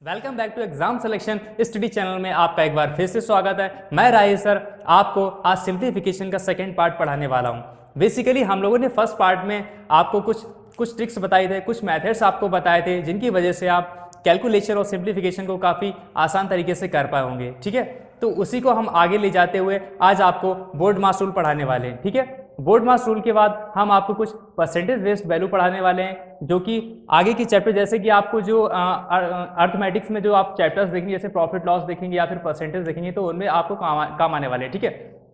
Welcome back to exam selection study channel में आपका एक बार फिर से स्वागत है। मैं राही सर आपको आज सिंप्लीफिकेशन का सेकंड पार्ट पढ़ाने वाला हूं। बेसिकली हम लोगों ने फर्स्ट पार्ट में आपको कुछ ट्रिक्स बताए थे, कुछ मेथड्स आपको बताए थे जिनकी वजह से आप कैलकुलेशन और सिंप्लीफिकेशन को काफ़ी आसान तरीके से कर पाए होंगे। ठीक है, तो उसी को हम आगे ले जाते हुए आज आपको बोर्ड मास रूल पढ़ाने वाले हैं। ठीक है, बोर्ड मास रूल के बाद हम आपको कुछ परसेंटेज बेस्ड वैल्यू पढ़ाने वाले हैं, जो कि आगे की चैप्टर जैसे कि आपको जो अर्थमेटिक्स में जो आप चैप्टर्स देखेंगे जैसे प्रॉफिट लॉस देखेंगे या फिर परसेंटेज देखेंगे तो उनमें आपको काम आने वाले हैं। ठीक है,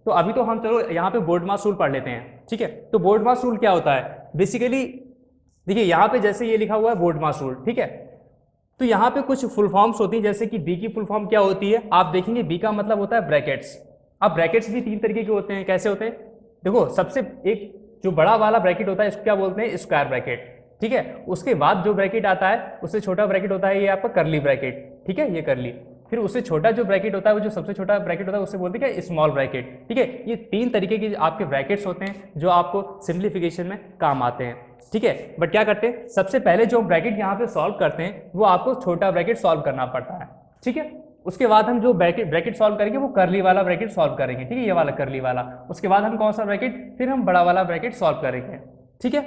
तो अभी तो हम चलो यहाँ पे बोर्ड मास रूल पढ़ लेते हैं। ठीक है, तो बोर्ड मास रूल क्या होता है? बेसिकली देखिए यहाँ पे जैसे ये लिखा हुआ है बोर्ड मास रूल। ठीक है, तो यहाँ पे कुछ फुल फॉर्म्स होती है, जैसे कि बी की फुल फॉर्म क्या होती है आप देखेंगे। बी का मतलब होता है ब्रैकेट्स। अब ब्रैकेट्स भी तीन तरीके के होते हैं। कैसे होते हैं? देखो, सबसे एक जो बड़ा वाला ब्रैकेट होता है इसको क्या बोलते हैं? Square bracket. ठीक है, उसके बाद जो ब्रैकेट आता है उससे छोटा ब्रैकेट होता है ये आपका करली ब्रैकेट। ठीक है, ये करली। फिर उससे छोटा जो ब्रैकेट होता है वो जो सबसे छोटा ब्रैकेट होता है उससे बोलते हैं क्या? Small bracket. ठीक है, ये तीन तरीके के आपके ब्रैकेट्स होते हैं जो आपको सिंप्लीफिकेशन में काम आते हैं। ठीक है, बट क्या करते हैं, सबसे पहले जो ब्रैकेट यहाँ पे सॉल्व करते हैं वो आपको छोटा ब्रैकेट सॉल्व करना पड़ता है। ठीक है, उसके बाद हम जो ब्रैकेट सॉल्व करेंगे वो करली वाला ब्रैकेट सॉल्व करेंगे। ठीक है, ये वाला करली वाला। उसके बाद हम कौन सा ब्रैकेट? फिर हम बड़ा वाला ब्रैकेट सॉल्व करेंगे। ठीक है,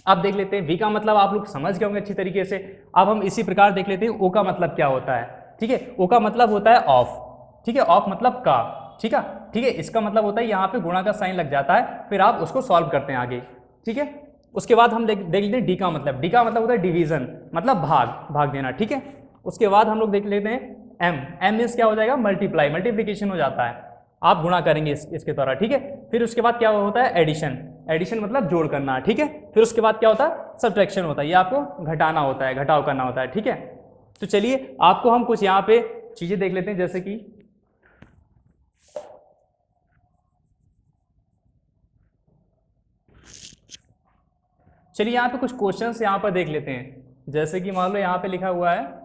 अब देख लेते हैं वी का मतलब आप लोग समझ गए होंगे अच्छी तरीके से। अब हम इसी प्रकार देख लेते हैं ओ का मतलब क्या होता है। ठीक है, ओ का मतलब होता है ऑफ। ठीक है, ऑफ मतलब का। ठीक है, ठीक है, इसका मतलब होता है यहाँ पे गुणा का साइन लग जाता है, फिर आप उसको सॉल्व करते हैं आगे। ठीक है, उसके बाद हम देख लेते हैं डी का मतलब। डी का मतलब होता है डिवीजन, मतलब भाग देना। ठीक है, उसके बाद हम लोग देख लेते हैं एम। एम मीन्स क्या हो जाएगा? मल्टीप्लाई, मल्टीप्लीकेशन हो जाता है, आप गुणा करेंगे इसके द्वारा। ठीक है, फिर उसके बाद क्या होता है? एडिशन। एडिशन मतलब जोड़ करना। ठीक है, फिर उसके बाद क्या होता है? सब्ट्रैक्शन होता है, ये आपको घटाना होता है, घटाव करना होता है। ठीक है, तो चलिए आपको हम कुछ यहाँ पे चीजें देख लेते हैं, जैसे कि चलिए यहाँ पे कुछ क्वेश्चंस यहाँ पर देख लेते हैं। जैसे कि मान लो यहाँ पे लिखा हुआ है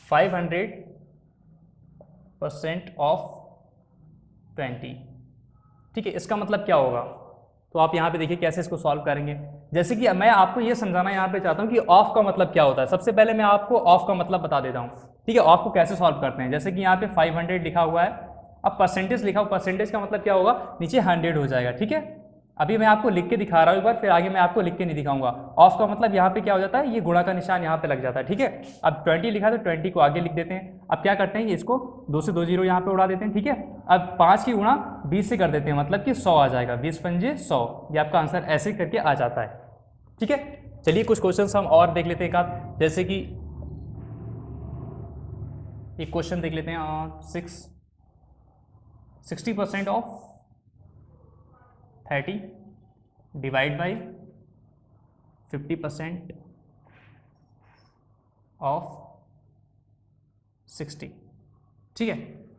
500% ऑफ 20। ठीक है, इसका मतलब क्या होगा? तो आप यहाँ पे देखिए कैसे इसको सॉल्व करेंगे। जैसे कि मैं आपको ये समझाना यहाँ पे चाहता हूँ कि ऑफ का मतलब क्या होता है। सबसे पहले मैं आपको ऑफ का मतलब बता देता हूँ। ठीक है, ऑफ को कैसे सॉल्व करते हैं। जैसे कि यहाँ पे 500 लिखा हुआ है, अब परसेंटेज लिखा हुआ, परसेंटेज का मतलब क्या होगा? नीचे 100 हो जाएगा। ठीक है, अभी मैं आपको लिख के दिखा रहा हूँ एक बार, फिर आगे मैं आपको लिख के नहीं दिखाऊंगा। ऑफ का मतलब यहाँ पे क्या हो जाता है? ये गुणा का निशान यहाँ पे लग जाता है। ठीक है, अब 20 लिखा तो 20 को आगे लिख देते हैं। अब क्या करते हैं, इसको 2 से 2 जीरो यहाँ पे उड़ा देते हैं। ठीक है, अब 5 की गुणा 20 से कर देते हैं, मतलब कि 100 आ जाएगा। 20 पंजे 100, ये आपका आंसर ऐसे करके आ जाता है। ठीक है, चलिए कुछ क्वेश्चन हम और देख लेते हैं एक आध। जैसे कि एक क्वेश्चन देख लेते हैं 60% ऑफ 30 डिवाइड बाई 50% ऑफ 60। ठीक है,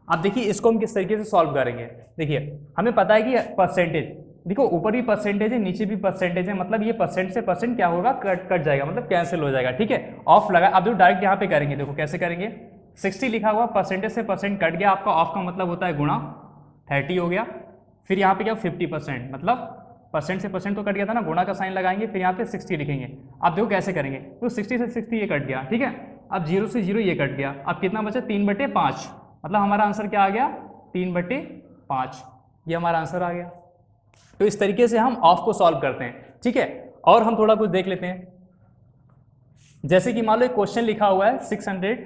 अब देखिए इसको हम किस तरीके से सॉल्व करेंगे। देखिए हमें पता है कि परसेंटेज, देखो ऊपर भी परसेंटेज है नीचे भी परसेंटेज है, मतलब ये परसेंट से परसेंट क्या होगा? कट जाएगा, मतलब कैंसिल हो जाएगा। ठीक है, ऑफ लगा। अब जो डायरेक्ट यहाँ पे करेंगे, देखो कैसे करेंगे। 60 लिखा हुआ, परसेंटेज से परसेंट कट गया, आपका ऑफ का मतलब होता है गुणा, 30 हो गया। फिर यहाँ पे क्या? 50%, मतलब परसेंट से परसेंट तो कट गया था ना, गुणा का साइन लगाएंगे, फिर यहाँ पे 60 लिखेंगे। अब देखो कैसे करेंगे, तो 60 से 60 ये कट गया। ठीक है, अब 0 से 0 ये कट गया। अब कितना बचा? 3/5, मतलब हमारा आंसर क्या आ गया? 3/5, ये हमारा आंसर आ गया। तो इस तरीके से हम ऑफ को सॉल्व करते हैं। ठीक है, और हम थोड़ा कुछ देख लेते हैं। जैसे कि मान लो एक क्वेश्चन लिखा हुआ है 600,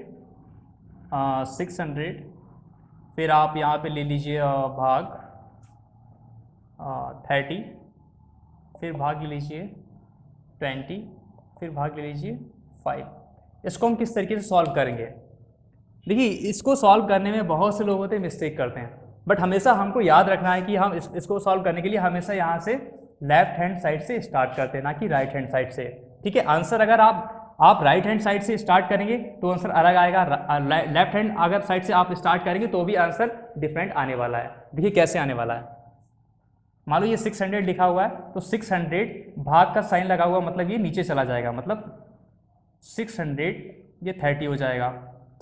फिर आप यहाँ पे ले लीजिए भाग 30, फिर भाग ले लीजिए 20, फिर भाग ले लीजिए 5। इसको हम किस तरीके से सॉल्व करेंगे? देखिए इसको सॉल्व करने में बहुत से लोग होते हैं मिस्टेक करते हैं, बट हमेशा हमको याद रखना है कि हम इसको सॉल्व करने के लिए हमेशा यहाँ से लेफ्ट हैंड साइड से स्टार्ट करते हैं, ना कि राइट हैंड साइड से। ठीक है, आंसर अगर आप राइट हैंड साइड से स्टार्ट करेंगे तो आंसर अलग आएगा, लेफ्ट हैंड अगर साइड से आप स्टार्ट करेंगे तो भी आंसर डिफरेंट आने वाला है। देखिए कैसे आने वाला है। मान लो ये 600 लिखा हुआ है, तो 600 भाग का साइन लगा हुआ, मतलब ये नीचे चला जाएगा, मतलब 600 ये 30 हो जाएगा।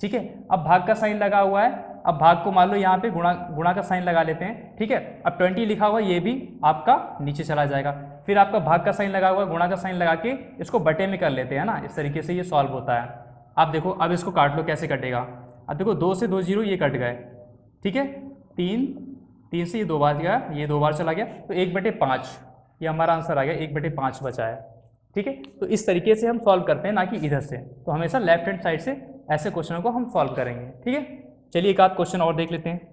ठीक है, अब भाग का साइन लगा हुआ है, अब भाग को मान लो यहाँ पे गुणा का साइन लगा लेते हैं। ठीक है, अब 20 लिखा हुआ, ये भी आपका नीचे चला जाएगा। फिर आपका भाग का साइन लगा हुआ, गुणा का साइन लगा के इसको बटे में कर लेते हैं ना, इस तरीके से ये सॉल्व होता है। अब देखो, अब इसको काट लो, कैसे कटेगा। अब देखो 2 से 2 जीरो ये कट गए, ठीक है। 3 से ये 2 बार गया, ये 2 बार चला गया, तो 1/5 ये हमारा आंसर आ गया, 1/5 बचा है, ठीक है। तो इस तरीके से हम सॉल्व करते हैं, ना कि इधर से। तो हमेशा लेफ्ट हैंड साइड से ऐसे क्वेश्चनों को हम सॉल्व करेंगे, ठीक है। चलिए एक आध क्वेश्चन और देख लेते हैं।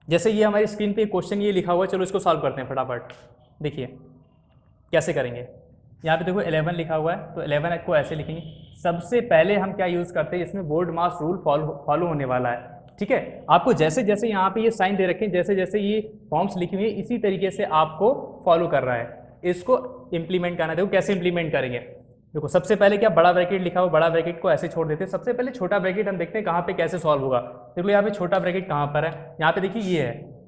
जैसे ये हमारी स्क्रीन पे क्वेश्चन ये लिखा हुआ है, चलो इसको सॉल्व करते हैं फटाफट। देखिए कैसे करेंगे। यहाँ पे देखो 11 लिखा हुआ है, तो 11 को ऐसे लिखेंगे। सबसे पहले हम क्या यूज़ करते हैं, इसमें बोर्ड मास रूल फॉलो होने वाला है, ठीक है। आपको जैसे जैसे यहाँ पे ये साइन दे रखे हैं, जैसे जैसे ये फॉर्म्स लिखी हुई है, इसी तरीके से आपको फॉलो कर रहा है, इसको इम्प्लीमेंट करना है। देखो कैसे इम्प्लीमेंट करेंगे। देखो सबसे पहले क्या, बड़ा ब्रैकेट लिखा हुआ, बड़ा ब्रैकेट को ऐसे छोड़ देते हैं। सबसे पहले छोटा ब्रैकेट हम देखते हैं कहाँ पे कैसे सॉल्व होगा। देखो यहाँ पे छोटा ब्रैकेट कहाँ पर है, यहाँ पे देखिए ये है,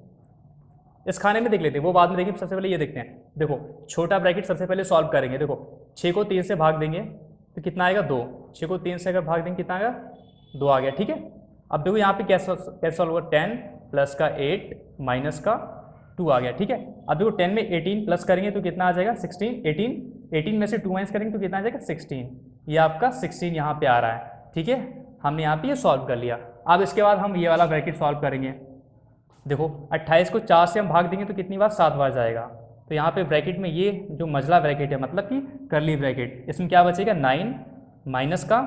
इस खाने में देख लेते हैं, वो बाद में देखिए। सबसे पहले ये देखते हैं। देखो छोटा ब्रैकेट सबसे पहले सॉल्व करेंगे। देखो 6 को 3 से भाग देंगे तो कितना आएगा, 2। 6 को 3 से अगर भाग देंगे कितना आएगा, 2 आ गया, ठीक है। अब देखो यहाँ पे कैसे सॉल्व होगा, 10 प्लस का 8 माइनस का 2 आ गया, ठीक है। अब देखो 10 में 18 प्लस करेंगे तो कितना आ जाएगा, 16। 18 में से 2 माइनस करेंगे तो कितना आ जाएगा, 16। ये आपका 16 यहाँ पे आ रहा है, ठीक है। हमने यहाँ पे ये सॉल्व कर लिया। अब इसके बाद हम ये वाला ब्रैकेट सॉल्व करेंगे। देखो 28 को 4 से हम भाग देंगे तो कितनी बार, 7 बार जाएगा। तो यहाँ पे ब्रैकेट में ये जो मजला ब्रैकेट है, मतलब कि करली ब्रैकेट, इसमें क्या बचेगा, 9 माइनस का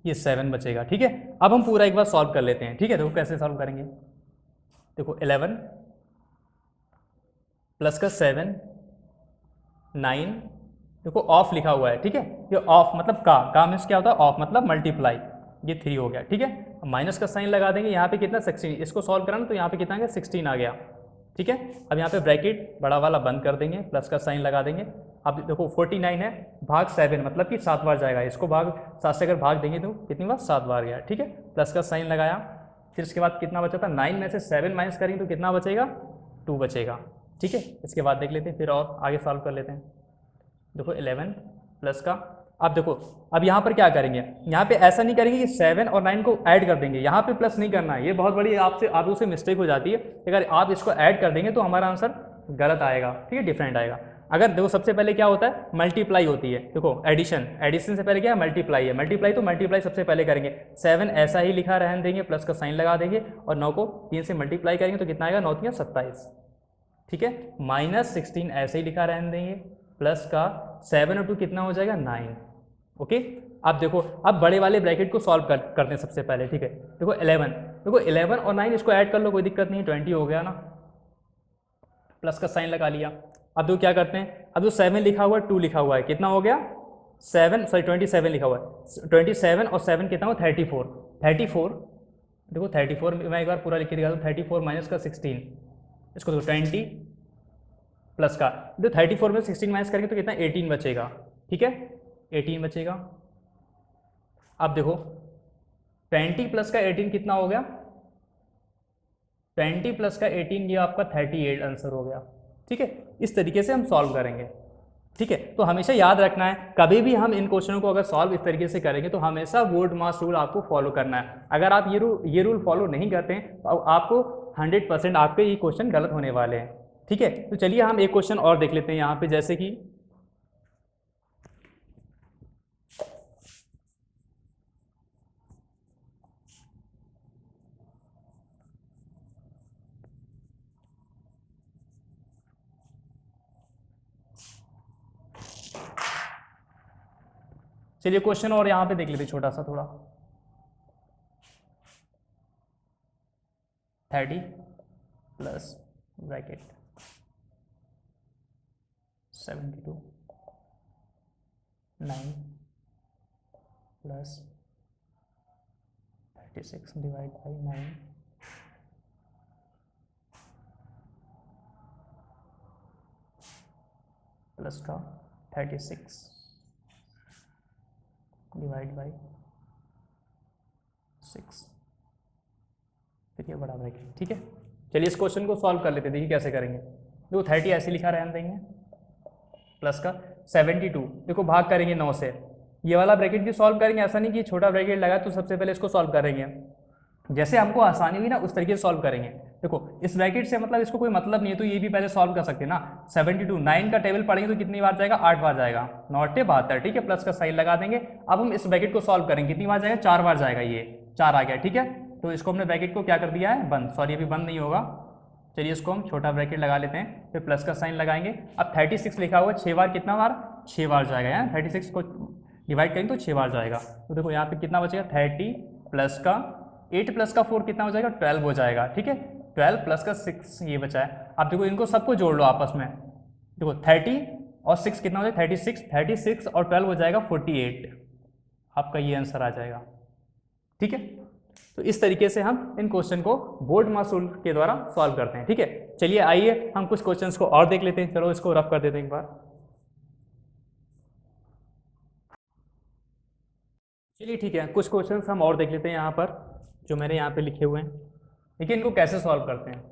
ये 7 बचेगा, ठीक है। अब हम पूरा एक बार सॉल्व कर लेते हैं, ठीक है। देखो कैसे सॉल्व करेंगे। देखो 11 प्लस का 7 9, देखो ऑफ लिखा हुआ है, ठीक है। ये ऑफ मतलब का मीन्स क्या होता है, ऑफ मतलब मल्टीप्लाई, ये 3 हो गया, ठीक है। माइनस का साइन लगा देंगे, यहाँ पे कितना, 16। इसको सॉल्व कराना तो यहाँ पे कितना आ गया, 16 आ गया, ठीक है। अब यहाँ पे ब्रैकेट बड़ा वाला बंद कर देंगे, प्लस का साइन लगा देंगे। अब देखो 49 है, भाग 7 मतलब कि 7 बार जाएगा। इसको भाग 7 से अगर भाग देंगे तो कितनी बार, 7 बार गया, ठीक है। प्लस का साइन लगाया, फिर उसके बाद कितना बचा था, 9 में से 7 माइनस करेंगे तो कितना बचेगा, 2 बचेगा, ठीक है। इसके बाद देख लेते हैं, फिर और आगे सॉल्व कर लेते हैं। देखो 11 प्लस का, अब देखो अब यहाँ पर क्या करेंगे, यहाँ पे ऐसा नहीं करेंगे कि 7 और 9 को ऐड कर देंगे, यहाँ पे प्लस नहीं करना है। ये बहुत बड़ी आपसे मिस्टेक हो जाती है। अगर आप इसको ऐड कर देंगे तो हमारा आंसर गलत आएगा, ठीक है, डिफरेंट आएगा। अगर देखो सबसे पहले क्या होता है, मल्टीप्लाई होती है। देखो एडिशन से पहले क्या है, मल्टीप्लाई है। मल्टीप्लाई तो मल्टीप्लाई सबसे पहले करेंगे। 7 ऐसा ही लिखा रहने देंगे, प्लस का साइन लगा देंगे, और 9 को 3 से मल्टीप्लाई करेंगे तो कितना आएगा, 9 3 27, ठीक है। माइनस 16 ऐसे ही लिखा रहने देंगे, प्लस का 7 और 2 कितना हो जाएगा, 9, ओके। अब देखो, अब बड़े वाले ब्रैकेट को सॉल्व करते हैं सबसे पहले, ठीक है। देखो 11, देखो 11 और 9 इसको ऐड कर लो, कोई दिक्कत नहीं है, 20 हो गया ना, प्लस का साइन लगा लिया। अब देखो क्या करते हैं, अब जो 7 लिखा हुआ है, 2 लिखा हुआ है, कितना हो गया, 27 लिखा हुआ है। 27 और 7 कितना हुआ, 34। देखो 34 मैं एक बार पूरा लिख के दिखा दूँ। 34 माइनस का 16, इसको देखो 20 प्लस का, जो 34 में 16 माइनस करेंगे तो कितना, 18 बचेगा, ठीक है, 18 बचेगा। अब देखो 20 प्लस का 18 कितना हो गया, 20 प्लस का 18 ये आपका 38 आंसर हो गया, ठीक है। इस तरीके से हम सॉल्व करेंगे, ठीक है। तो हमेशा याद रखना है, कभी भी हम इन क्वेश्चनों को अगर सॉल्व इस तरीके से करेंगे तो हमेशा बोर्ड मास रूल आपको फॉलो करना है। अगर आप ये रूल फॉलो नहीं करते हैं तो आपको 100% आपके ये क्वेश्चन गलत होने वाले हैं, ठीक है। तो चलिए हम एक क्वेश्चन और देख लेते हैं यहाँ पे, जैसे कि चलिए क्वेश्चन और यहाँ पे देख लेते छोटा सा थोड़ा। 30 plus bracket 72 9 plus 36 divide by 9 plus का 36 डिवाइड बाई 6, फिर ये बड़ा ब्रैकेट, ठीक है। चलिए इस क्वेश्चन को सॉल्व कर लेते हैं, देखिए कैसे करेंगे। देखो 30 ऐसे लिखा रहने देंगे, प्लस का 72, देखो भाग करेंगे 9 से। ये वाला ब्रैकेट भी सॉल्व करेंगे, ऐसा नहीं कि छोटा ब्रैकेट लगा तो सबसे पहले इसको सॉल्व करेंगे, जैसे हमको आसानी हुई ना उस तरीके से सॉल्व करेंगे। देखो इस ब्रैकेट से मतलब इसको कोई मतलब नहीं है, तो ये भी पहले सॉल्व कर सकते हैं ना। 72 9 का टेबल पढ़ेंगे तो कितनी बार जाएगा, 8 बार जाएगा, 9 72, ठीक है, प्लस का साइन लगा देंगे। अब हम इस ब्रैकेट को सॉल्व करेंगे, कितनी बार जाएगा, 4 बार जाएगा, ये 4 आ गया, ठीक है। तो इसको हमने ब्रैकेट को क्या कर दिया है, बंद, सॉरी अभी बंद नहीं होगा, चलिए इसको हम छोटा ब्रैकेट लगा लेते हैं, फिर प्लस का साइन लगाएंगे। अब 36 लिखा हुआ है, 6 बार कितना बार, 6 बार जाएगा, यहाँ 36 को डिवाइड करेंगे तो 6 बार जाएगा। तो देखो यहाँ पे कितना बचेगा, 30 प्लस का 8 प्लस का 4 कितना हो जाएगा, 12 हो जाएगा, ठीक है। 12 प्लस का 6 ये बचा है। अब देखो इनको सबको जोड़ लो आपस में, देखो 30 और 6 कितना हो जाएगा, 36 और 12 हो जाएगा 48, आपका ये आंसर आ जाएगा, ठीक है। तो इस तरीके से हम इन क्वेश्चन को बोर्ड मासूल के द्वारा सॉल्व करते हैं, ठीक है। चलिए आइए हम कुछ क्वेश्चंस को और देख लेते हैं, चलो इसको रफ कर देते हैं एक बार। चलिए ठीक है, कुछ क्वेश्चंस हम और देख लेते हैं यहाँ पर, जो मैंने यहाँ पे लिखे हुए हैं। देखिए इनको कैसे सॉल्व करते हैं।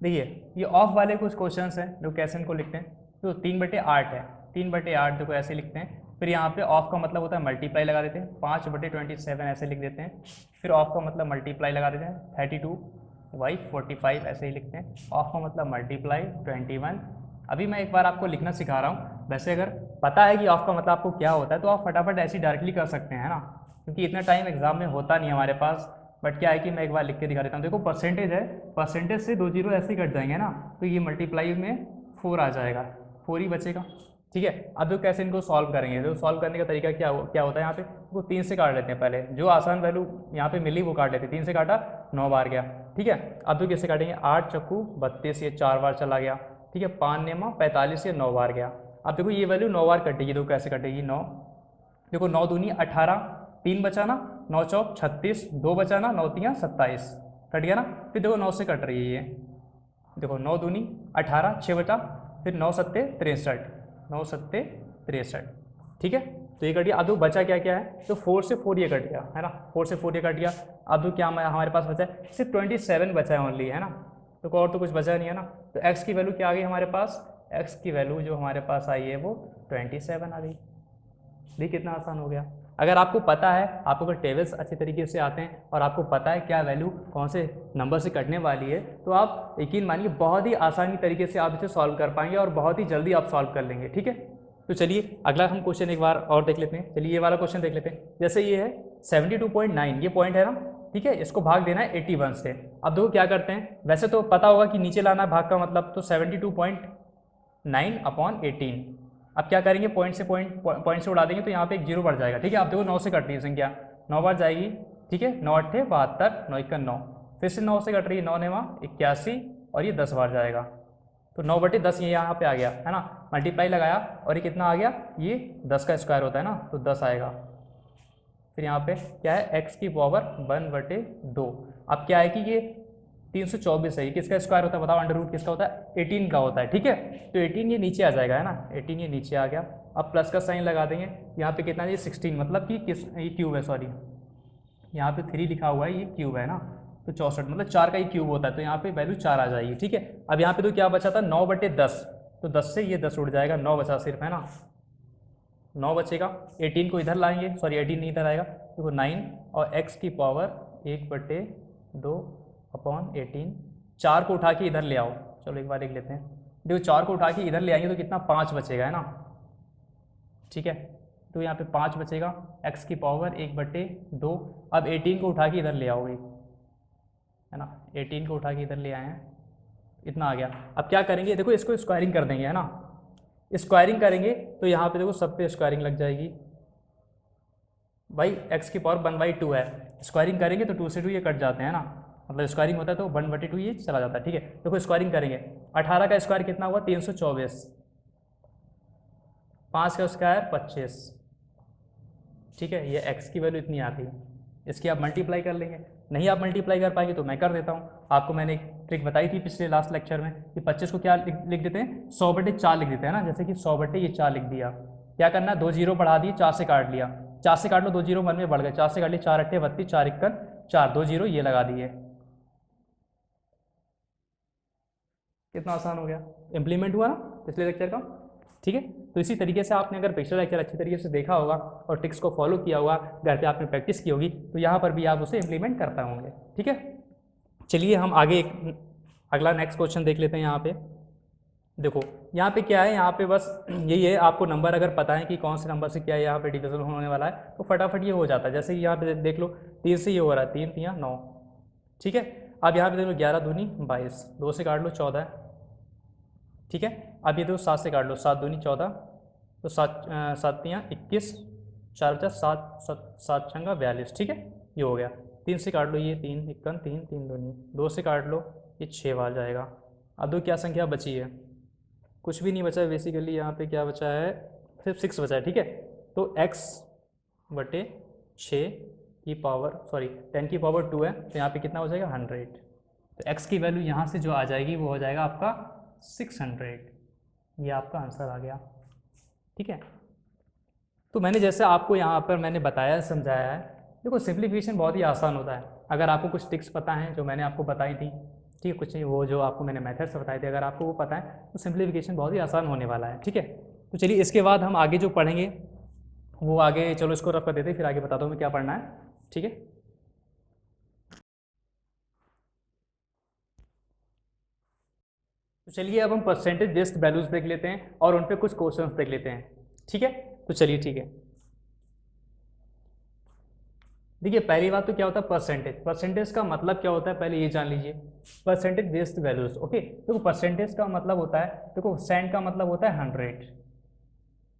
देखिए ये ऑफ वाले कुछ क्वेश्चंस हैं, जो कैसे इनको लिखते हैं, तो 3/8 है, 3/8 देखो ऐसे लिखते हैं। फिर यहाँ पे ऑफ का मतलब होता है मल्टीप्लाई लगा देते हैं, 5/27 ऐसे लिख देते हैं। फिर ऑफ का मतलब मल्टीप्लाई लगा देते हैं, 32/45 ऐसे ही लिखते हैं। ऑफ का मतलब मल्टीप्लाई 21। अभी मैं एक बार आपको लिखना सिखा रहा हूँ, वैसे अगर पता है कि ऑफ का मतलब आपको क्या होता है तो आप फटाफट ऐसे ही डायरेक्टली कर सकते हैं ना, क्योंकि इतना टाइम एग्जाम में होता नहीं हमारे पास। बट क्या है कि मैं एक बार लिख के दिखा देता हूँ। देखो परसेंटेज है, परसेंटेज से 2 जीरो ऐसे ही कट जाएंगे ना, तो ये मल्टीप्लाई में 4 आ जाएगा, 4 ही बचेगा, ठीक है। अब तो कैसे इनको सॉल्व करेंगे, तो सॉल्व करने का तरीका क्या होता है, यहाँ पे वो 3 से काट लेते हैं, पहले जो आसान वैल्यू यहाँ पे मिली वो काट लेते हैं, 3 से काटा 9 बार गया, ठीक है। अब तो कैसे काटेंगे, 8 चक्कू 32, ये 4 बार चला गया, ठीक है। 5 नेमा 45, ये 9 बार गया। अब देखो ये वैल्यू 9 बार कटेगी, देखो कैसे कटेगी, 9 देखो 9 दूनी 18, 3 बचा ना, 9 चौक 36, 2 बचा ना, 9 तियाँ 27, कट गया ना। फिर देखो 9 से कट रही है ये, देखो 9 दूनी 18, 6 बचा, फिर 9 सत्ते 63, 9 सत्ते 63, ठीक है। तो ये कट गया। अब तो बचा क्या क्या है, तो 4 से 4 ये कट गया है ना, 4 से 4 ये कट गया। अब तो क्या हमारे पास बचा है, सिर्फ 27 बचा है ओनली, है ना, तो और तो कुछ बचा नहीं है ना। तो x की वैल्यू क्या आ गई हमारे पास, x की वैल्यू जो हमारे पास आई है वो 27 आ गई। देखिए कितना आसान हो गया। अगर आपको पता है, आपको अगर टेबल्स अच्छे तरीके से आते हैं और आपको पता है क्या वैल्यू कौन से नंबर से कटने वाली है, तो आप यकीन मानिए बहुत ही आसानी तरीके से आप इसे सॉल्व कर पाएंगे और बहुत ही जल्दी आप सॉल्व कर लेंगे, ठीक है। तो चलिए अगला हम क्वेश्चन एक बार और देख लेते हैं। चलिए ये वाला क्वेश्चन देख लेते हैं। जैसे ये है 72.9, ये पॉइंट है ना, ठीक है, इसको भाग देना है 81 से। अब देखो क्या करते हैं, वैसे तो पता होगा कि नीचे लाना है भाग का मतलब, तो 72.9/18। अब क्या करेंगे, पॉइंट से उड़ा देंगे तो यहाँ पे एक जीरो बढ़ जाएगा, ठीक है। अब देखो 9 से कट रही है संख्या, 9 बार जाएगी, ठीक है, 9 8 72, 9 1 9, फिर से 9 से कट रही है, 9 9 81, और ये 10 बार जाएगा, तो 9/10 ये यहाँ पे आ गया, है ना। मल्टीप्लाई लगाया और ये कितना आ गया, ये 10 का स्क्वायर होता है ना, तो 10 आएगा। फिर यहाँ पे क्या है, x की पावर 1/2। अब क्या है कि ये 324 है, ये किसका स्क्वायर होता है बताओ, अंडर रूट किसका होता है, 18 का होता है, ठीक है। तो 18 ये नीचे आ जाएगा, है ना, 18 ये नीचे आ गया। अब प्लस का साइन लगा देंगे, यहाँ पे कितना है, ये 16, मतलब कि किस, ये क्यूब है, सॉरी यहाँ पे 3 लिखा हुआ है, ये क्यूब है ना, तो 64 मतलब 4 का ही क्यूब होता है, तो यहाँ पे वैल्यू 4 आ जाएगी, ठीक है। अब यहाँ पे तो क्या बचा था, 9/10, तो 10 से ये 10 उड़ जाएगा, 9 बचा सिर्फ, है ना, 9 बचेगा। 18 को इधर लाएंगे, सॉरी 18 नहीं इधर आएगा, देखो 9 और x की पावर 1/2/18, 4 को उठा के इधर ले आओ, चलो एक बार लिख लेते हैं। देखो 4 को उठा के इधर ले आएंगे तो कितना, 5 बचेगा, है ना, ठीक है। तो यहाँ पे 5 बचेगा, x की पावर 1/2। अब 18 को उठा के इधर ले आओगे, है ना, 18 को उठा के इधर ले आए हैं, इतना आ गया। अब क्या करेंगे, देखो इसको स्क्वायरिंग कर देंगे, है ना, स्क्वायरिंग करेंगे तो यहाँ पे देखो सब पे स्क्वायरिंग लग जाएगी भाई, x की पावर 1/2 है, स्क्वायरिंग करेंगे तो 2 से 2 ये कट जाते हैं ना, मतलब स्क्वायरिंग होता है तो 1/2 ये चला जाता है, ठीक है। देखो स्क्वायरिंग करेंगे, 18 का स्क्वायर कितना हुआ, 324, 5 का स्क्वायर 25, ठीक है। ये x की वैल्यू इतनी आती है, इसकी आप मल्टीप्लाई कर लेंगे। नहीं आप मल्टीप्लाई कर पाएंगे तो मैं कर देता हूँ, आपको मैंने एक ट्रिक बताई थी पिछले लास्ट लेक्चर में कि 25 को क्या लिख देते हैं, 100/4 लिख देते हैं ना, जैसे कि 100/4 लिख दिया। क्या करना, 2 जीरो बढ़ा दिए, 4 से काट लिया, 4 से काट लो, 2 जीरो मन में बढ़ गए, 4 से काट लिया, 4 8 32, 4 1 4, 2 जीरो ये लगा दिए, कितना आसान हो गया, इम्प्लीमेंट हुआ ना पिछले लेक्चर का, ठीक है। तो इसी तरीके से आपने अगर पिछला लेक्चर अच्छी तरीके से देखा होगा और ट्रिक्स को फॉलो किया होगा, घर पे आपने प्रैक्टिस की होगी, तो यहाँ पर भी आप उसे इम्प्लीमेंट कर पाएंगे, ठीक है। चलिए हम आगे अगला नेक्स्ट क्वेश्चन देख लेते हैं। यहाँ पे देखो, यहाँ पे क्या है, यहाँ पे बस यही है, आपको नंबर अगर पता है कि कौन से नंबर से क्या यहाँ पे डिविजन होने वाला है तो फटाफट ये हो जाता है। जैसे यहाँ पे देख लो 3 से ये हो रहा है, 3 3 9, ठीक है। अब यहाँ पे देख लो 11 दूनी 22, 2 से काट लो 14, ठीक है। अब ये देखो 7 से काट लो, 7 दूनी 14, तो 7 3 21, 4 50 7 7 छंगा 42, ठीक है। ये हो गया। 3 से काट लो, ये 3 इक्कन 3 3 दूनी, 2 से काट लो, ये 6 आ जाएगा। अब दो क्या संख्या बची है, कुछ भी नहीं बचा है बेसिकली। यहाँ पे क्या बचा है, सिर्फ 6 बचा है, ठीक है। तो x बटे 6 की पावर 10 की पावर 2 है, तो यहाँ पे कितना हो जाएगा 100। तो x की वैल्यू यहाँ से जो आ जाएगी वो हो जाएगा आपका 600। ये आपका आंसर आ गया, ठीक है। तो मैंने जैसे आपको यहाँ पर मैंने बताया समझाया है, देखो सिंप्लीफिकेशन बहुत ही आसान होता है। अगर आपको कुछ ट्रिक्स पता है जो मैंने आपको बताई थी, ठीक है, कुछ वो जो आपको मैंने मेथड्स बताए थे, अगर आपको वो पता है तो सिंप्लीफिकेशन बहुत ही आसान होने वाला है, ठीक है। तो चलिए इसके बाद हम आगे जो पढ़ेंगे वो आगे, चलो इसको रफ कर देते हैं, फिर आगे बताता हूँ मैं क्या पढ़ना है, ठीक है। तो चलिए अब हम परसेंटेज बेस्ड वैल्यूज देख लेते हैं और उन पर कुछ क्वेश्चंस देख लेते हैं, ठीक है। तो चलिए ठीक है, देखिए पहली बात तो क्या होता है परसेंटेज। परसेंटेज का मतलब क्या होता है पहले ये जान लीजिए, परसेंटेज बेस्ड वैल्यूज, ओके। देखो परसेंटेज का मतलब होता है, देखो सेंट का मतलब होता है 100,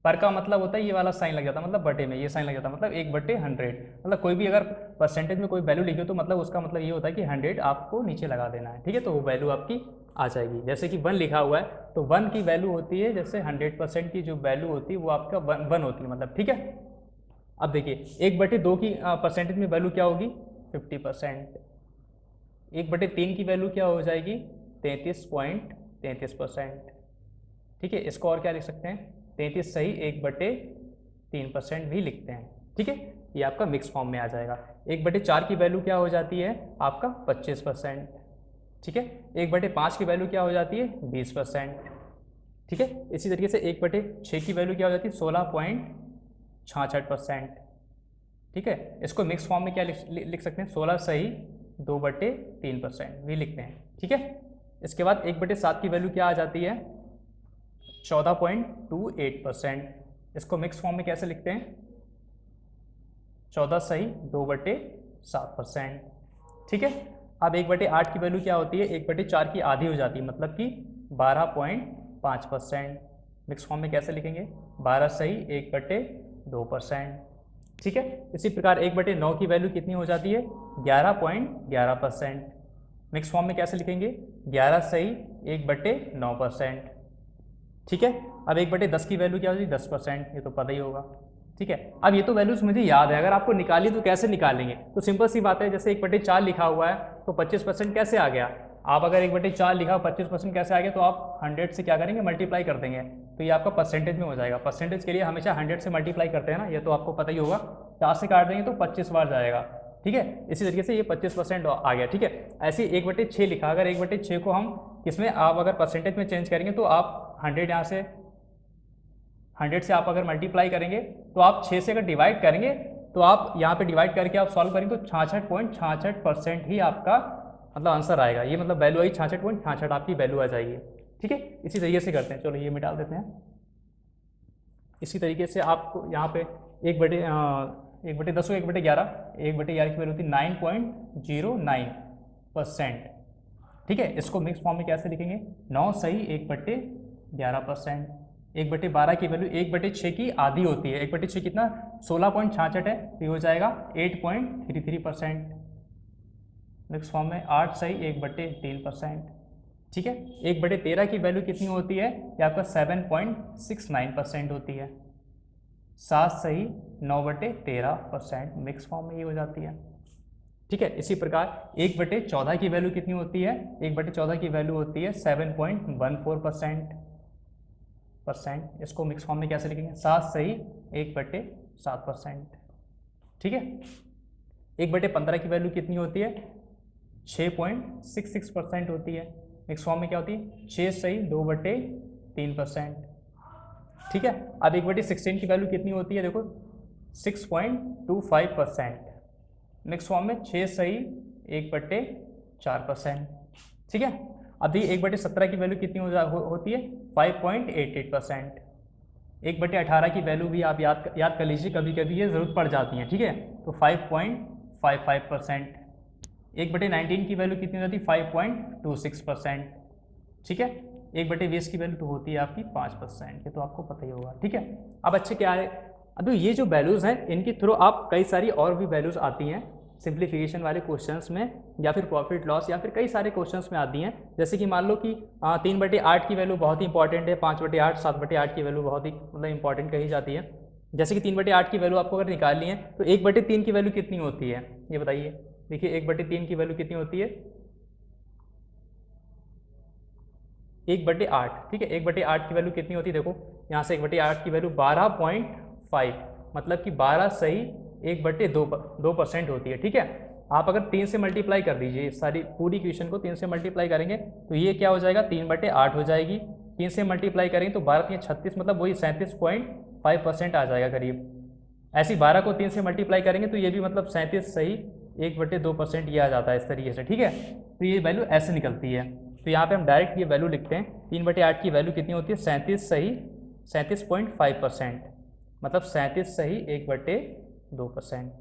पर का मतलब होता है ये वाला साइन लग जाता है, मतलब बटे में ये साइन लग जाता है, मतलब 1/100। मतलब कोई भी अगर परसेंटेज में कोई वैल्यू लिखी हो तो मतलब उसका मतलब ये होता है कि 100 आपको नीचे लगा देना है, ठीक है। तो वो वैल्यू आपकी आ जाएगी। जैसे कि 1 लिखा हुआ है तो 1 की वैल्यू होती है, जैसे 100% की जो वैल्यू होती है वो आपका 1 होती है, मतलब, ठीक है। अब देखिए 1/2 की परसेंटेज में वैल्यू क्या होगी 50%। 1/3 की वैल्यू क्या हो जाएगी 33.33%, ठीक है। इसको और क्या लिख सकते हैं 33 सही 1/3% भी लिखते हैं, ठीक है। ये आपका मिक्स फॉर्म में आ जाएगा। 1/4 की वैल्यू क्या हो जाती है आपका 25%, ठीक है। 1/5 की वैल्यू क्या हो जाती है 20%, ठीक है। इसी तरीके से 1/6 की वैल्यू क्या हो जाती है 16.66%, ठीक है। इसको मिक्स फॉर्म में क्या लिख सकते हैं 16 सही 2/3% भी लिखते हैं, ठीक है। इसके बाद 1/7 की वैल्यू क्या आ जाती है 14.28%। इसको मिक्स फॉर्म में कैसे लिखते हैं 14 सही 2/7%, ठीक है। अब 1/8 की वैल्यू क्या होती है 1/4 की आधी हो जाती है, मतलब कि 12.5%। मिक्स फॉर्म में कैसे लिखेंगे 12 सही 1/2%, ठीक है। इसी प्रकार 1/9 की वैल्यू कितनी हो जाती है 11.11%। मिक्स फॉर्म में कैसे लिखेंगे 11 सही 1/9%, ठीक है। अब 1/10 की वैल्यू क्या होगी 10%, ये तो पता ही होगा, ठीक है। अब ये तो वैल्यूज मुझे याद है, अगर आपको निकाली तो कैसे निकालेंगे, तो सिंपल सी बात है, जैसे 1/4 लिखा हुआ है तो 25% कैसे आ गया। आप अगर 1/4 लिखा 25% कैसे आ गया, तो आप 100 से क्या करेंगे मल्टीप्लाई कर देंगे, तो ये आपका परसेंटेज में हो जाएगा। परसेंटेज के लिए हमेशा 100 से मल्टीप्लाई करते हैं ना, ये तो आपको पता ही होगा। 4 से काट देंगे तो 25 बार जाएगा, ठीक है। इसी तरीके से ये 25% आ गया, ठीक है। ऐसे 1/6 लिखा, अगर 1/6 को हम किसमें आप अगर परसेंटेज में चेंज करेंगे तो आप 100 यहाँ से 100 से आप अगर मल्टीप्लाई करेंगे तो आप 6 से अगर डिवाइड करेंगे तो आप यहाँ पे डिवाइड करके आप सॉल्व करेंगे तो 66.66% ही आपका मतलब आंसर आएगा। ये मतलब वैल्यू आई 66.66 आपकी वैल्यू आ जाएगी, ठीक है। इसी तरीके से करते हैं, चलो ये मिटा देते हैं। इसी तरीके से आपको यहाँ पे 1/10 को 1/11 1/11 की वैल्यू थी 9.09%, ठीक है। इसको मिक्स फॉर्म में कैसे लिखेंगे 9 सही 1/11%। 1/12 की वैल्यू 1/6 की आधी होती है, 1/6 कितना 16.66 है, तो ये हो जाएगा 8.33%। मिक्स फॉर्म में 8 सही 1/3%, ठीक है। 1/13 की वैल्यू कितनी होती है, ये आपका 7.69% होती है। 7 सही 9/13%, मिक्स फॉर्म में ये हो जाती है, ठीक है। इसी प्रकार 1/14 की वैल्यू कितनी होती है 1/14 की वैल्यू होती है 7.14%। इसको मिक्स फॉर्म में कैसे लिखेंगे 7 सही 1/7%, ठीक है। 1/15 की वैल्यू कितनी होती है 6.66% होती है। मिक्स फॉर्म में क्या होती है 6 सही 2/3%, ठीक है। अब 1/16 की वैल्यू कितनी होती है देखो 6.25%। मिक्स फॉर्म में 6 सही 4%। ठीक है, अभी 1/17 की वैल्यू कितनी होती है 5.88%। 1/18 की वैल्यू भी आप याद कर लीजिए, कभी कभी ये ज़रूरत पड़ जाती है। ठीक है, तो 5.55%। 1/19 की वैल्यू कितनी हो जाती है 5.26%। ठीक है, 1/20 की वैल्यू तो होती है आपकी 5%, ये तो आपको पता ही होगा। ठीक है, अब अच्छे क्या है, अब ये जो वैल्यूज़ हैं इनके थ्रू आप कई सारी और भी वैल्यूज़ आती हैं सिंप्लीफिकेशन वाले क्वेश्चंस में, या फिर प्रॉफिट लॉस, या फिर कई सारे क्वेश्चंस में आती हैं। जैसे कि मान लो कि 3/8 की वैल्यू बहुत ही इंपॉर्टेंट है, 5/8, 7/8 की वैल्यू बहुत ही मतलब इंपॉर्टेंट कही जाती है। जैसे कि 3/8 की वैल्यू आपको अगर निकालनी है तो 1/3 की वैल्यू कितनी होती है ये बताइए। देखिए 1/3 की वैल्यू कितनी होती है 1/8। ठीक है, 1/8 की वैल्यू कितनी होती है, देखो यहाँ से 1/8 की वैल्यू 12.5, मतलब कि 12 सही 1/2% होती है। ठीक है, आप अगर 3 से मल्टीप्लाई कर दीजिए, सारी पूरी इक्वेशन को 3 से मल्टीप्लाई करेंगे तो ये क्या हो जाएगा 3/8 हो जाएगी। 3 से मल्टीप्लाई करेंगे तो 12×3 = 36, मतलब वही 37.5% आ जाएगा करीब। ऐसी 12 को 3 से मल्टीप्लाई करेंगे तो ये भी मतलब 37 सही 1/2% ये आ जाता है इस तरीके से। ठीक है, तो ये वैल्यू ऐसे निकलती है। तो यहाँ पे हम डायरेक्ट ये वैल्यू लिखते हैं, 3/8 की वैल्यू कितनी होती है 37 सही 37.5%, मतलब 37 सही 1/2%।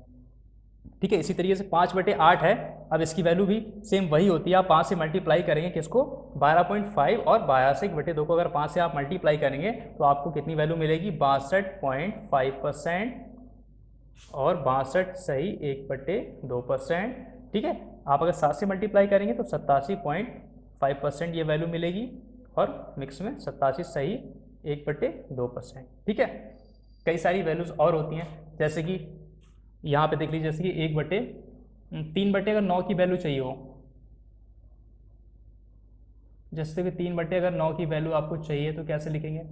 ठीक है, इसी तरीके से 5/8 है, अब इसकी वैल्यू भी सेम वही होती है। आप 5 से मल्टीप्लाई करेंगे किसको 12.5, और 12 से 1/2 को अगर 5 से आप मल्टीप्लाई करेंगे तो आपको कितनी वैल्यू मिलेगी 62.5%, और 62 सही 1/2%। ठीक है, आप अगर 7 से मल्टीप्लाई करेंगे तो 87.5% ये वैल्यू मिलेगी, और मिक्स में 87 सही 1/2%। ठीक है, कई सारी वैल्यूज़ और होती हैं, जैसे कि यहाँ पे देख लीजिए, जैसे कि 3/9 की वैल्यू चाहिए हो, जैसे कि 3/9 की वैल्यू आपको चाहिए तो कैसे लिखेंगे।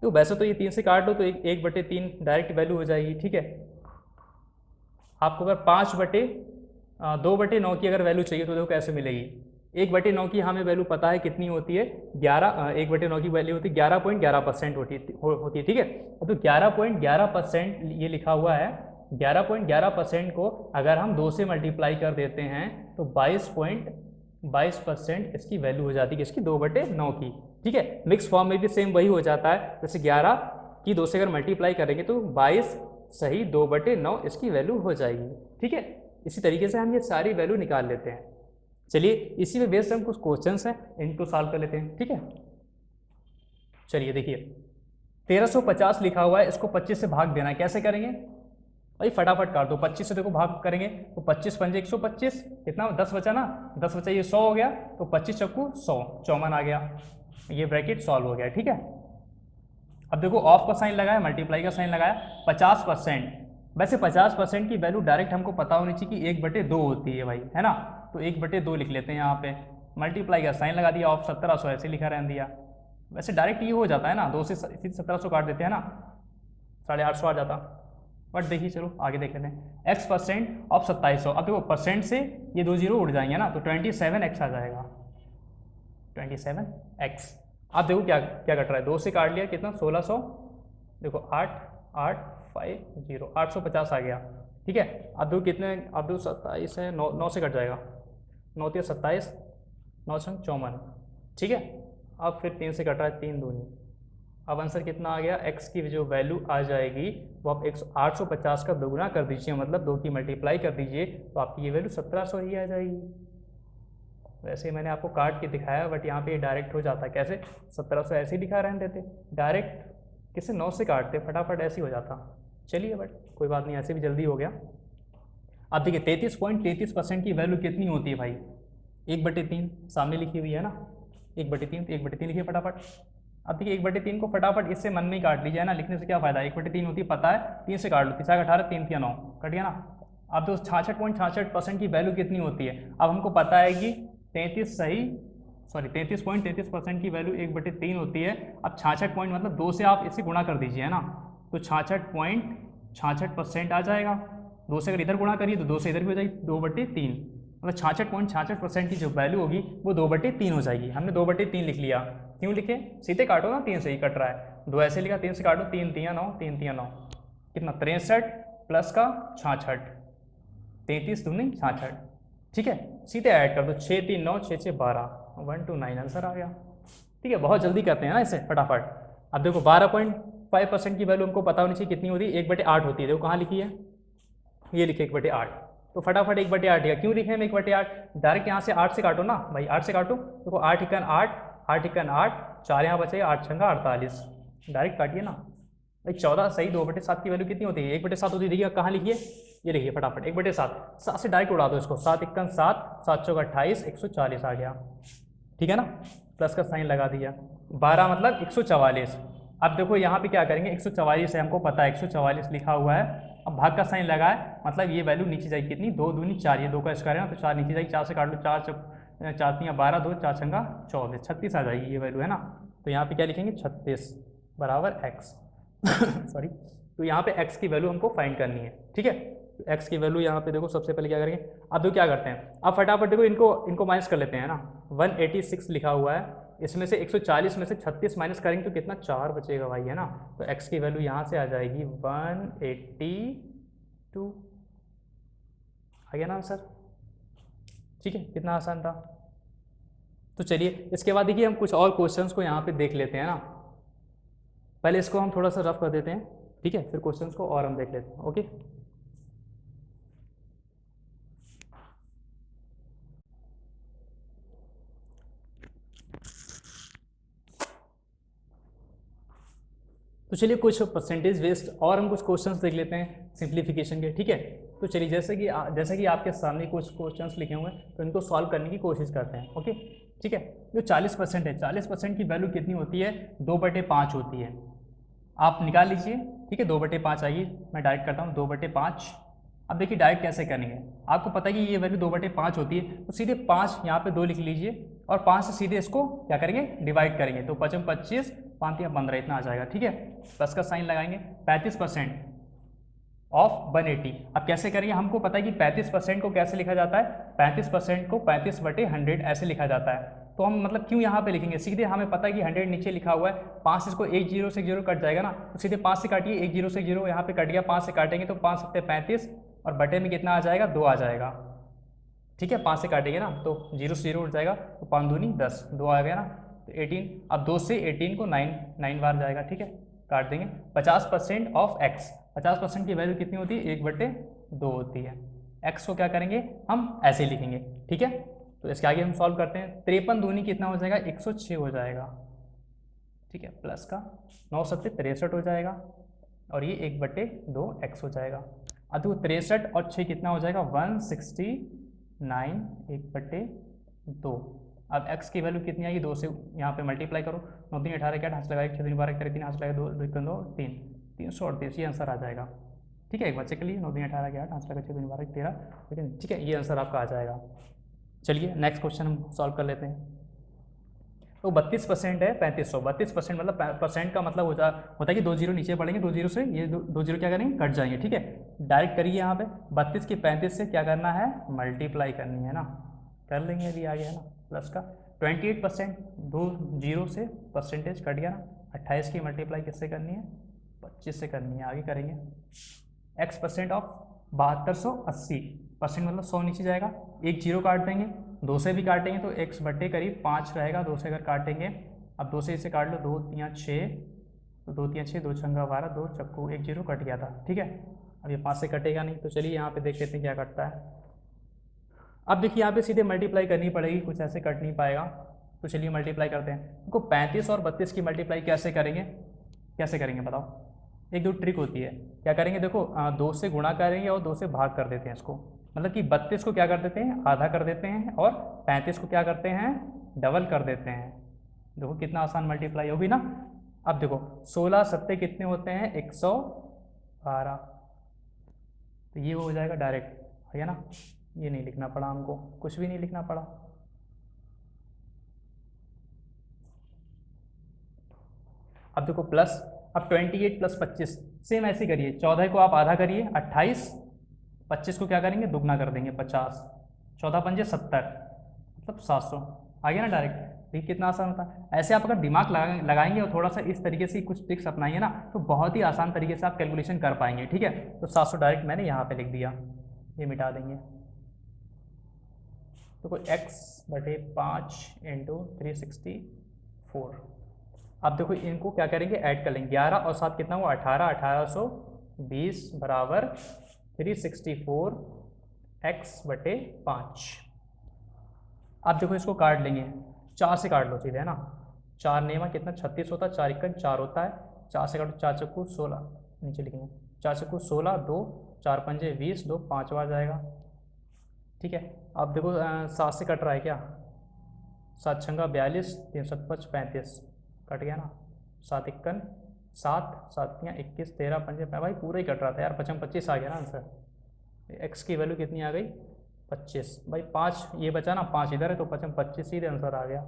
तो वैसे तो ये 3 से काट लो तो 1/3 डायरेक्ट वैल्यू हो जाएगी। ठीक है, आपको अगर 2/9 की अगर वैल्यू चाहिए तो देखो कैसे मिलेगी। 1/9 की हमें वैल्यू पता है कितनी होती है 1/9 की वैल्यू होती है 11.11% होती है। ठीक है, तो 11.11% ये लिखा हुआ है, 11.11% को अगर हम 2 से मल्टीप्लाई कर देते हैं तो 22.22% इसकी वैल्यू हो जाती है, इसकी 2/9 की। ठीक है, मिक्स फॉर्म में भी सेम वही हो जाता है, जैसे 11 की 2 से अगर मल्टीप्लाई करेंगे तो 22 सही 2/9 इसकी वैल्यू हो जाएगी। ठीक है, इसी तरीके से हम ये सारी वैल्यू निकाल लेते हैं। चलिए इसी में बेस्ड हम कुछ क्वेश्चंस हैं इनको सॉल्व कर लेते हैं। ठीक है, चलिए देखिए 1350 लिखा हुआ है, इसको 25 से भाग देना है, कैसे करेंगे भाई फटाफट काट दो। 25 से देखो भाग करेंगे तो 25 पंजे 125, कितना 10 बचा ना, 10 बचा, ये 100 हो गया, तो 25 चक्कू 100, 54 आ गया, ये ब्रैकेट सॉल्व हो गया। ठीक है, अब देखो ऑफ का साइन लगाया, मल्टीप्लाई का साइन लगाया, 50%। वैसे 50% की वैल्यू डायरेक्ट हमको पता होनी चाहिए कि 1/2 होती है भाई, है ना, तो 1/2 लिख लेते हैं यहाँ पे, मल्टीप्लाई का साइन लगा दिया, ऑफ 1700 ऐसे लिखा रहने दिया। वैसे डायरेक्ट ये हो जाता है ना, 2 से 1700 काट देते हैं ना, 850 आ जाता, बट देखिए चलो आगे देख लेते हैं। x% ऑफ 2700, अब देखो परसेंट से ये 2 0 उड़ जाएंगे ना, तो 27x आ जाएगा, 27x। अब देखो क्या क्या कट रहा है, 2 से काट लिया कितना 1600, देखो 8850 850 आ गया। ठीक है, अब देखो कितने, अब देखो 27 है, 9 से कट जाएगा, 9 3 27, 9 6 54। ठीक है, अब फिर 3 से कट रहा है, 3 दूनी, अब आंसर कितना आ गया, x की जो वैल्यू आ जाएगी वो आप 850 का दोगुना कर दीजिए, मतलब 2 की मल्टीप्लाई कर दीजिए, तो आपकी ये वैल्यू 1700 ही आ जाएगी। वैसे मैंने आपको काट के दिखाया, बट यहाँ पे डायरेक्ट हो जाता है, कैसे 1700 ऐसे ही दिखा रहने देते, डायरेक्ट किसे 9 से काटते फटाफट ऐसे ही हो जाता। चलिए बट कोई बात नहीं, ऐसे भी जल्दी हो गया। अब देखिए 33.33% की वैल्यू कितनी होती है भाई, 1/3 सामने लिखी हुई है ना, 1/3, तो 1/3 लिखिए फटाफट। अब देखिए 1/3 को फटाफट इससे मन में ही काट लीजिए ना, लिखने से क्या फायदा, 1/3 होती है पता है, 3 से काट लो, 3 18, 3 3 9 कट गया ना। अब तो 66.66% की वैल्यू कितनी होती है, अब हमको पता है कि 33.33% की वैल्यू 1/3 होती है। अब 66 पॉइंट मतलब 2 से आप इसे गुणा कर दीजिए, है ना, तो 66.66% आ जाएगा। 2 से अगर इधर गुणा करिए तो 2 से इधर भी हो जाएगी, 2/3, मतलब 66.66% की जो वैल्यू होगी वो 2/3 हो जाएगी। हमने 2/3 लिख लिया, क्यों लिखे, सीधे काटो ना, 3 से ही कट रहा है, 2 ऐसे लिखा, 3 से काटो, 3 3 9, 3 3 9, कितना 63 प्लस का 66, 33 दूनी 66, ठीक है, सीधे ऐड कर दो, 6 3 9 6 6 12, 1 2 9 आंसर आ गया। ठीक है, बहुत जल्दी करते हैं ना इसे फटाफट। अब देखो 12.5% की वैल्यू हमको पता होनी चाहिए कितनी होती है, 1/8 होती है। देखो कहाँ लिखी है, ये लिखे 1/8। तो फटाफट 1/8 या क्यों लिखे हम 1/8, डायरेक्ट यहाँ से 8 से काटो ना भाई, 8 से काटो। देखो 8 × 8, 8 × 8, 4 यहाँ बचेगा, 8 × 48, डायरेक्ट काटिए ना भाई। 14 सही 2/7 की वैल्यू कितनी होती है, 1/7 होती है। देखिए कहाँ लिखिए, ये लिखिए फटाफट 1/7, 7 से डायरेक्ट उड़ा दो इसको, 7 × 7, 7 चौका 28, 140 आ गया। ठीक है ना, प्लस का साइन लगा दिया, 12 मतलब 144। अब देखो यहाँ पे क्या करेंगे, 144 है हमको पता है, 144 लिखा हुआ है। अब भाग का साइन लगा है, मतलब ये वैल्यू नीचे जाएगी कितनी, 2 दूनी 4, ये 2 का स्क्वायर है ना, तो 4 नीचे जाएगी, 4 से काट लो, 4 4 3 12, 2 4 छंगा 24, 36 आ जाएगी ये वैल्यू है ना। तो यहाँ पे क्या लिखेंगे, 36 बराबर x सॉरी। तो यहाँ पे x की वैल्यू हमको फाइंड करनी है। ठीक है, तो x की वैल्यू यहाँ पे देखो सबसे पहले क्या करेंगे, अब देखो क्या करते हैं, अब फटाफट देखो इनको माइनस कर लेते हैं ना। 186 लिखा हुआ है, इसमें से 140 में से 36 माइनस करेंगे तो कितना, 4 बचेगा भाई है ना। तो x की वैल्यू यहाँ से आ जाएगी 182 आ गया ना आंसर। ठीक है, कितना आसान था। तो चलिए इसके बाद देखिए हम कुछ और क्वेश्चंस को यहाँ पे देख लेते हैं ना। पहले इसको हम थोड़ा सा रफ कर देते हैं, ठीक है, फिर क्वेश्चंस को और हम देख लेते हैं। ओके, तो चलिए कुछ परसेंटेज बेस्ड और हम कुछ क्वेश्चंस देख लेते हैं सिंप्लीफिकेशन के। ठीक है, तो चलिए जैसे कि आपके सामने कुछ क्वेश्चंस लिखे हुए हैं, तो इनको सॉल्व करने की कोशिश करते हैं। ओके, ठीक है, जो 40% है, 40% की वैल्यू कितनी होती है, 2/5 होती है। आप निकाल लीजिए। ठीक है, 2/5 आइए, मैं डायरेक्ट करता हूँ 2/5। अब देखिए डायरेक्ट कैसे करेंगे, आपको पता है कि ये वैल्यू 2/5 होती है, तो सीधे 5 यहाँ पे 2 लिख लीजिए और 5 से सीधे इसको क्या करेंगे, डिवाइड करेंगे। तो 5 25, 5 या 15 इतना आ जाएगा। ठीक है, प्लस का साइन लगाएंगे। 35% ऑफ 180, अब कैसे करेंगे, हमको पता है कि 35% को कैसे लिखा जाता है, 35% को 35/100 ऐसे लिखा जाता है। तो हम मतलब क्यों यहाँ पे लिखेंगे, सीधे हमें पता है कि 100 नीचे लिखा हुआ है, 5 इसको एक जीरो से 0 कट जाएगा ना, तो सीधे 5 से काटिए, एक जीरो से 0 यहाँ पे कट गया, 5 से काटेंगे तो 5 7 35 और बटे में कितना आ जाएगा, 2 आ जाएगा। ठीक है, 5 से काटेंगे ना तो 0 से 0 उठ जाएगा, तो 5 दूनी 10, 2 आ गया ना, तो 18। अब 2 से 18 को 9 बार जाएगा। ठीक है, काट देंगे। 50% ऑफ x, 50% की वैल्यू कितनी होती है, 1/2 होती है। x को क्या करेंगे, हम ऐसे ही लिखेंगे। ठीक है, तो इसके आगे हम सॉल्व करते हैं। 53 दूनी कितना हो जाएगा, 106 हो जाएगा। ठीक है, प्लस का 9 7 63 हो जाएगा, और ये 1/2 x हो जाएगा। अब देखो 63 और 6 कितना हो जाएगा, 169 1/2। अब x की वैल्यू कितनी आएगी, 2 से यहाँ पे मल्टीप्लाई करो, 9 3 18 क्या, हाथ लगाएगा 6 3 12 13 3 हाथ लगाएगा 2 2 2 3 338, ये आंसर आ जाएगा। ठीक है, एक बार चेक कर लीजिए, 9 3 18 क्या, हाथ लगाएगा 6 3 12 13, लेकिन ठीक है, ये आंसर आपका आ जाएगा। चलिए नेक्स्ट क्वेश्चन हम सॉल्व कर लेते हैं। तो 32% है 3500, 32% मतलब परसेंट का मतलब होता है कि 2 जीरो नीचे पड़ेंगे, 2 जीरो से ये 2 जीरो क्या करेंगे, कट जाएंगे। ठीक है, डायरेक्ट करिए यहाँ पे 32 की 35 से क्या करना है, मल्टीप्लाई करनी है ना, कर लेंगे, अभी आ गया ना। प्लस का 28%, 2 जीरो से परसेंटेज कट गया ना। 28 की मल्टीप्लाई किससे करनी है, 25 से करनी है, आगे करेंगे। x% ऑफ 7280, परसेंट मतलब 100 नीचे जाएगा, एक जीरो काट देंगे, 2 से भी काटेंगे तो x बटे करीब 5 रहेगा, 2 से अगर काटेंगे, अब 2 से इसे काट लो, 2 3 6, तो 2 3 6, 2 छंगा 12, 2 चक्कू, एक जीरो कट गया था। ठीक है, अब ये 5 से कटेगा नहीं, तो चलिए यहाँ पे देख लेते हैं क्या कटता है। अब देखिए यहाँ पे सीधे मल्टीप्लाई करनी पड़ेगी, कुछ ऐसे कट नहीं पाएगा, तो चलिए मल्टीप्लाई करते हैं। देखो 35 और 32 की मल्टीप्लाई कैसे करेंगे बताओ। एक दो ट्रिक होती है, क्या करेंगे, देखो 2 से गुणा करेंगे और 2 से भाग कर देते हैं इसको, मतलब कि 32 को क्या कर देते हैं, आधा कर देते हैं, और 35 को क्या करते हैं, डबल कर देते हैं। देखो कितना आसान मल्टीप्लाई होगी ना। अब देखो 16 सत्ते कितने होते हैं, 112, तो ये हो जाएगा डायरेक्ट, है ना, ये नहीं लिखना पड़ा हमको, कुछ भी नहीं लिखना पड़ा। अब देखो प्लस, अब 28 + 25 सेम ऐसे करिए, 14 को आप आधा करिए 28, 25 को क्या करेंगे, दुगना कर देंगे 50, 14 पंजे 70, मतलब 700 आ गया ना डायरेक्ट। देखिए कितना आसान होता है। ऐसे आप अगर दिमाग लगाएंगे और थोड़ा सा इस तरीके से कुछ ट्रिक्स अपनाएंगे ना, तो बहुत ही आसान तरीके से आप कैलकुलेशन कर पाएंगे। ठीक है, तो 700 डायरेक्ट मैंने यहाँ पे लिख दिया, ये मिटा देंगे। तो कोई x/5 इंटू 364। अब देखो इनको क्या करेंगे, ऐड कर लेंगे। 11 और 7 कितना हुआ, 18, 1820 बराबर 364 x/5। अब देखो इसको काट लेंगे, 4 से काट लो सीधे, है ना। 4 नेमा कितना 36 होता है, 4 1 4 होता है, 4 से काटो, 4 चक्कू 16, नीचे लिखेंगे 4 चक्कू 16, 2 4 पंजे 20, 2 5 आ जाएगा, ठीक है। अब देखो 7 से कट रहा है क्या, 7 छंगा 42, 3 7 5 35, कट गया ना। 7 1 7, 7 3 21, 13 पंजे भाई पूरा ही कट रहा था यार, 25 आ गया ना आंसर। एक्स की वैल्यू कितनी आ गई, 25 भाई। 5 ये बचा ना, 5 इधर है तो 25 सीधे आंसर आ गया,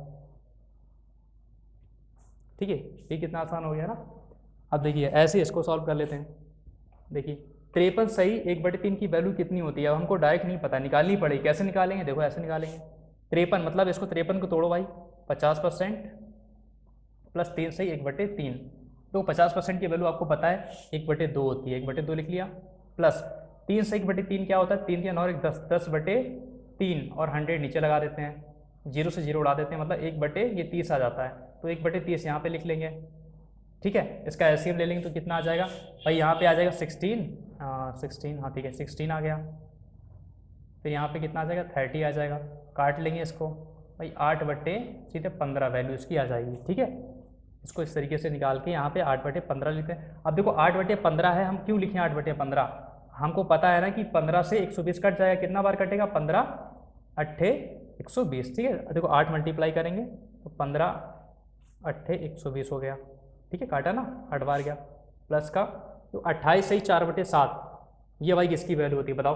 ठीक है। ये कितना आसान हो गया ना। अब देखिए ऐसे इसको सॉल्व कर लेते हैं। देखिए 53 सही 1/3 की वैल्यू कितनी होती है, अब हमको डायरेक्ट नहीं पता, निकालनी पड़ेगी। कैसे निकालेंगे, देखो ऐसे निकालेंगे। 53 मतलब इसको 53 को तोड़ो भाई, 50% प्लस 3 सही 1/3, तो 50% की वैल्यू आपको पता है 1/2 होती है, 1/2 लिख लिया। प्लस 3 से 1/3 क्या होता है, 3 3 और 1 10, 10/3 और 100 नीचे लगा देते हैं, 0 से 0 उड़ा देते हैं, मतलब 1/30 आ जाता है, तो 1/30 यहाँ पे लिख लेंगे, ठीक है। इसका एलसीएम ले लेंगे तो कितना आ जाएगा भाई, यहाँ पे आ जाएगा 16, हाँ ठीक है 16 आ गया। फिर यहाँ पे कितना आ जाएगा 30 आ जाएगा, काट लेंगे इसको भाई, 8/15 वैल्यू इसकी आ जाएगी, ठीक है। इसको इस तरीके से निकाल के यहाँ पे 8/15 लिखते हैं। अब देखो 8/15 है, हम क्यों लिखें 8/15, हमको पता है ना कि 15 से 120 कट जाएगा, कितना बार कटेगा 15 8 120, ठीक है। देखो 8 मल्टीप्लाई करेंगे तो 15 8 120 हो गया, ठीक है, काटा ना 8 बार गया। प्लस का तो 28 सही 4/7, ये भाई किसकी वैल्यू होती है बताओ।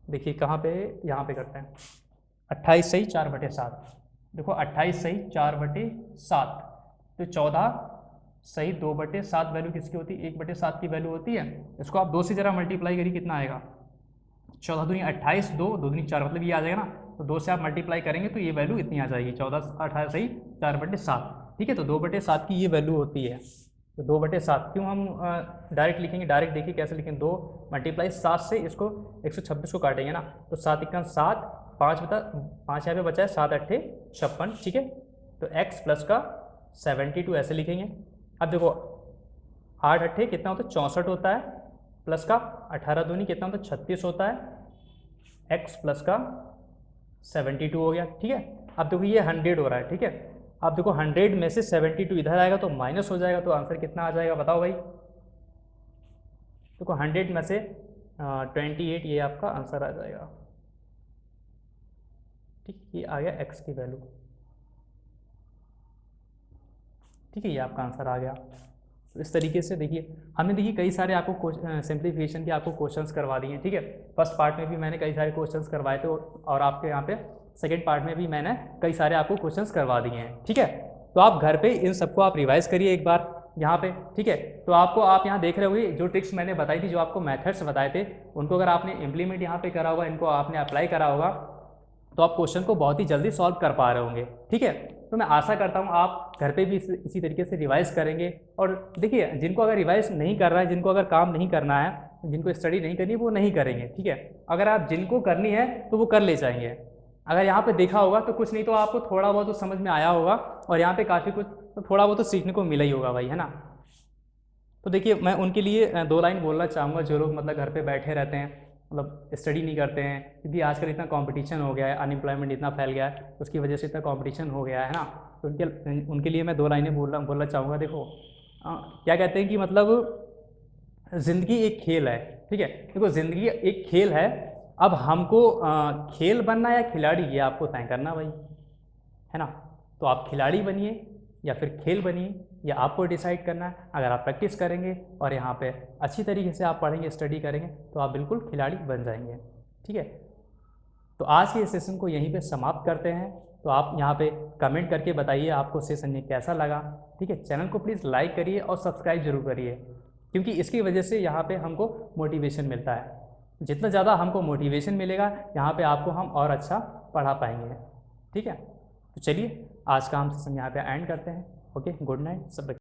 देखिए कहाँ पे, यहाँ पे करते हैं, 28 सही 4/7। देखो 28 सही 4/7, तो 14 सही 2/7 वैल्यू किसकी होती है, 1/7 की वैल्यू होती है। इसको आप 2 से जरा मल्टीप्लाई करिए, कितना आएगा 14 दूनी 28, 2 2 दूनी 4, मतलब ये आ जाएगा ना। तो 2 से आप मल्टीप्लाई करेंगे तो ये वैल्यू इतनी आ जाएगी, 14 18 सही 4/7, ठीक है। तो 2/7 की ये वैल्यू होती है। तो 2/7 क्यों हम डायरेक्ट लिखेंगे, डायरेक्ट देखिए कैसे लिखेंगे, 2 मल्टीप्लाई 7 से इसको 126 को काटेंगे ना, तो 7 1 7, 5 यहाँ पे बचा है, 7 8 56, ठीक है। तो x प्लस का 72 ऐसे लिखेंगे। अब देखो 8 8 कितना होता है 64 होता है, प्लस का 18 दूनी कितना होता है 36 होता है, x प्लस का 72 हो गया, ठीक है। अब देखो ये 100 हो रहा है, ठीक है। अब देखो 100 में से 72 इधर आएगा तो माइनस हो जाएगा, तो आंसर कितना आ जाएगा बताओ भाई। देखो 100 में से 28, ये आपका आंसर आ जाएगा, ठीक, ये आ गया x की वैल्यू, ठीक है, ये आपका आंसर आ गया। तो इस तरीके से देखिए हमने देखिए कई सारे आपको सिंप्लीफिकेशन के आपको क्वेश्चंस करवा दिए हैं, ठीक है। फर्स्ट पार्ट में भी मैंने कई सारे क्वेश्चंस करवाए थे, और आपके यहाँ पे सेकेंड पार्ट में भी मैंने कई सारे आपको क्वेश्चंस करवा दिए हैं, ठीक है। तो आप घर पे इन सबको आप रिवाइज करिए एक बार यहाँ पे, ठीक है। तो आपको आप यहाँ देख रहे होंगे जो ट्रिक्स मैंने बताई थी, जो आपको मेथड्स बताए थे, उनको अगर आपने इम्प्लीमेंट यहाँ पे करा होगा, इनको आपने अप्लाई करा होगा, तो आप क्वेश्चन को बहुत ही जल्दी सॉल्व कर पा रहे होंगे, ठीक है। तो मैं आशा करता हूँ आप घर पे भी इसी तरीके से रिवाइज करेंगे। और देखिए जिनको अगर रिवाइज नहीं कर रहा है, जिनको अगर काम नहीं करना है, जिनको स्टडी नहीं करनी, वो नहीं करेंगे, ठीक है। अगर आप जिनको करनी है तो वो कर ले जाएंगे। अगर यहाँ पे देखा होगा तो कुछ नहीं तो आपको थोड़ा बहुत तो समझ में आया होगा, और यहाँ पे काफ़ी कुछ तो थोड़ा बहुत तो सीखने को मिला ही होगा भाई, है ना। तो देखिए मैं उनके लिए 2 लाइन बोलना चाहूँगा, जो लोग मतलब घर पे बैठे रहते हैं, मतलब स्टडी नहीं करते हैं, क्योंकि आजकल इतना कंपटीशन हो गया है, अनएम्प्लॉयमेंट इतना फैल गया है, उसकी वजह से इतना कंपटीशन हो गया है ना। तो उनके लिए मैं 2 लाइनें बोलना चाहूँगा। देखो क्या कहते हैं कि मतलब ज़िंदगी एक खेल है, ठीक है। देखो ज़िंदगी एक खेल है, अब हमको खेल बनना या खिलाड़ी, ये आपको तय करना भाई, है ना। तो आप खिलाड़ी बनिए या फिर खेल बनिए, या आपको डिसाइड करना है। अगर आप प्रैक्टिस करेंगे और यहाँ पे अच्छी तरीके से आप पढ़ेंगे, स्टडी करेंगे, तो आप बिल्कुल खिलाड़ी बन जाएंगे, ठीक है। तो आज के सेशन को यहीं पे समाप्त करते हैं। तो आप यहाँ पे कमेंट करके बताइए आपको सेशन ये कैसा लगा, ठीक है। चैनल को प्लीज़ लाइक करिए और सब्सक्राइब जरूर करिए, क्योंकि इसकी वजह से यहाँ पे हमको मोटिवेशन मिलता है। जितना ज़्यादा हमको मोटिवेशन मिलेगा, यहाँ पे आपको हम और अच्छा पढ़ा पाएंगे, ठीक है। तो चलिए आज का हम सेशन यहाँ पे एंड करते हैं। ओके, गुड नाइट सब।